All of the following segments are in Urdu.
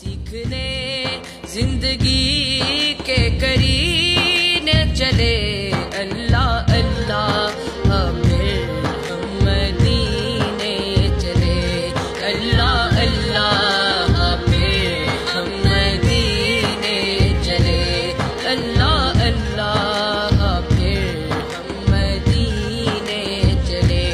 سیکھنے زندگی کے کرینے چلے اللہ اللہ ہمیں ہم مدینے چلے اللہ اللہ ہمیں ہم مدینے چلے اللہ اللہ ہمیں ہم مدینے چلے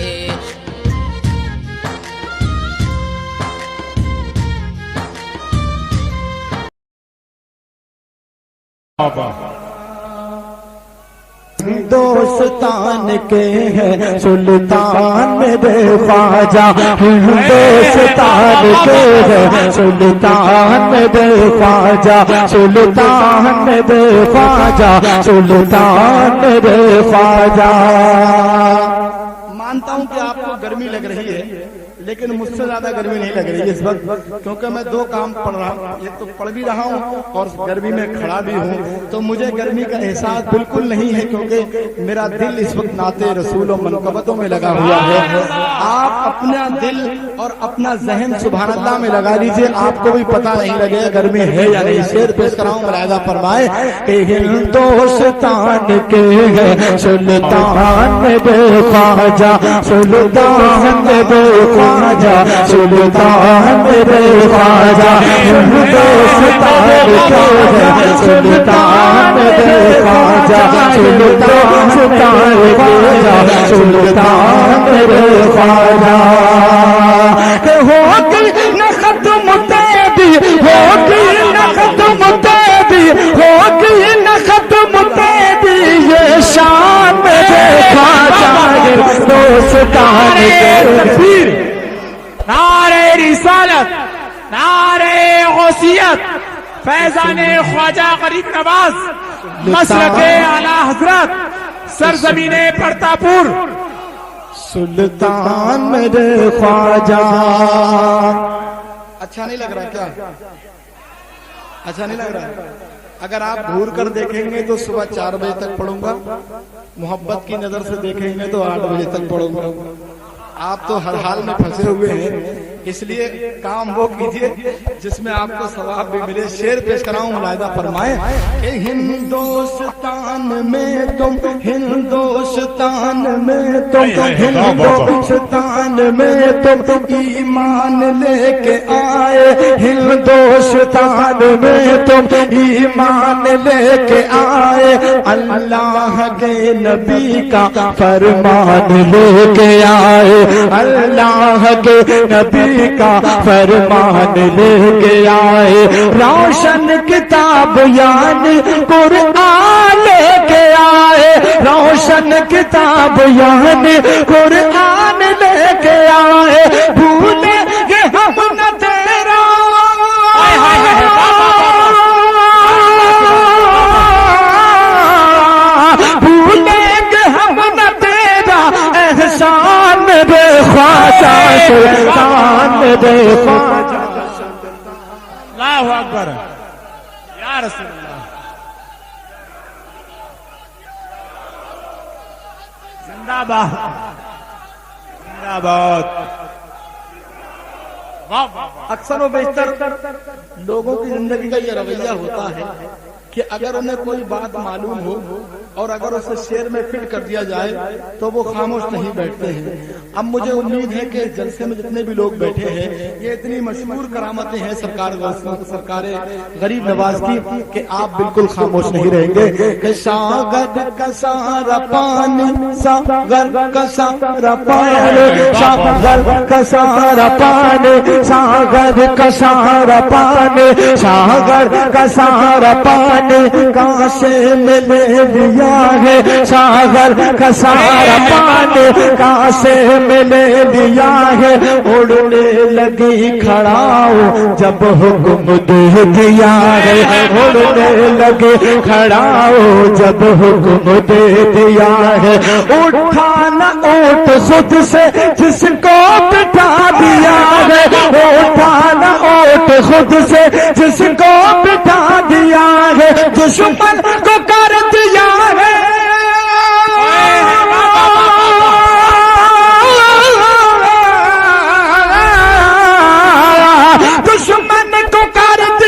ہندوستان کے ہیں سلطان میرے خواجہ، ہندوستان کے ہیں سلطان میرے خواجہ، سلطان میرے خواجہ، سلطان میرے خواجہ۔ مانتا ہوں کہ آپ کو گرمی لگ رہی ہے، لیکن مجھ سے زیادہ گرمی نہیں لگ رہی ہے اس وقت، کیونکہ میں دو کام پڑھ رہا ہوں، یہ تو پڑھ بھی رہا ہوں اور گرمی میں کھڑا بھی ہوں، تو مجھے گرمی کا احساس بالکل نہیں ہے، کیونکہ میرا دل اس وقت نعت رسول و منقبتوں میں لگا ہوا ہے۔ آپ اپنا دل اور اپنا ذہن سبحان اللہ میں لگا لیجئے، آپ کو بھی پتہ نہیں لگے گرمی ہے یا نہیں۔ شعر پیش کراؤں، ملاحظہ فرمائے کہ ہندوستان کے ہیں سلطان میرے خواجہ، سلطان میرے خواجہ، سلطان میرے خواجہ، ہندوستان کے ہیں سلطان میرے خواجہ، سلطان خواجہ، سلطان میرے خواجہ۔ کہ ہوگی نہ ختم تیری، ہوگی نہ ختم تیری، ہوگی نہ ختم تیری یہ شان میرے خواجہ، ہندوستان کے نعرہ رسالت، نعرہ غوثیت، فیضان خواجہ غریب نواز، مسلک اعلی حضرت، سرزمین پرتاپور، سلطان میرے خواجہ۔ اچھا نہیں لگ رہا کیا؟ اچھا نہیں لگ رہا؟ اگر آپ گھور کر دیکھیں گے تو صبح 4 بجے تک پڑھوں گا، محبت کی نظر سے دیکھیں گے تو 8 بجے تک پڑھوں گا۔ آپ تو ہر حال میں پھنسے ہوئے ہیں، اس لیے کام وہ کیجئے جس میں آپ کو ثواب بھی ملے۔ شعر پیش کراؤں، ملاحظہ فرمائیں کہ ہندوستان میں تم، ہندوستان میں تم، ہندوستان میں تم ایمان لے کے آئے، ہندوستان میں تم ایمان لے کے آئے، اللہ کے نبی کا فرمان لے کے آئے، اللہ کے نبی کا فرمان لے کے آئے، روشن کتاب یعنی قرآن لے کے آئے، روشن کتاب یعنی قرآن لے کے آئے، بھولیں گے ہم نہ تیرا، بھولیں گے ہم نہ تیرا احسان بے خواجہ، سلطان بے خواجہ۔ اللہ اکبر یا رسول اللہ، زندہ باد، زندہ باد۔ اکثر و بیشتر لوگوں کی زندگی کا یہ رویہ ہوتا ہے کہ اگر انہیں کوئی بات معلوم ہو اور اگر اسے شعر میں فٹ کر دیا جائے تو وہ خاموش نہیں بیٹھتے ہیں۔ اب مجھے امید ہے کہ جلسے میں جتنے بھی لوگ بیٹھے ہیں، یہ اتنی مشہور کرامتیں ہیں سرکار غریب نواز کی کہ آپ بالکل خاموش نہیں رہیں گے۔ کہ ساغر کا سارا پانی، ساغر کا سارا پانی، ساغر کا سارا پانی، ساغر کا سارا پانی، ساغر کا سارا پانی کہاں سے میں لے لیا ہے، ساغر کا سارا پانی کہاں سے میں لے لیا ہے، اڑنے لگی کھڑاؤ جب حکم دے دیا ہے، اڑنے لگی کھڑاؤ جب حکم دے دیا ہے، اٹھا نہ اٹھ خود سے جس کو بٹھا دیا ہے، اٹھا نہ اٹھ خود سے جس کو بٹھا دیا ہے، دشمن کو کر دیا ہے، دشمن کو کر دیا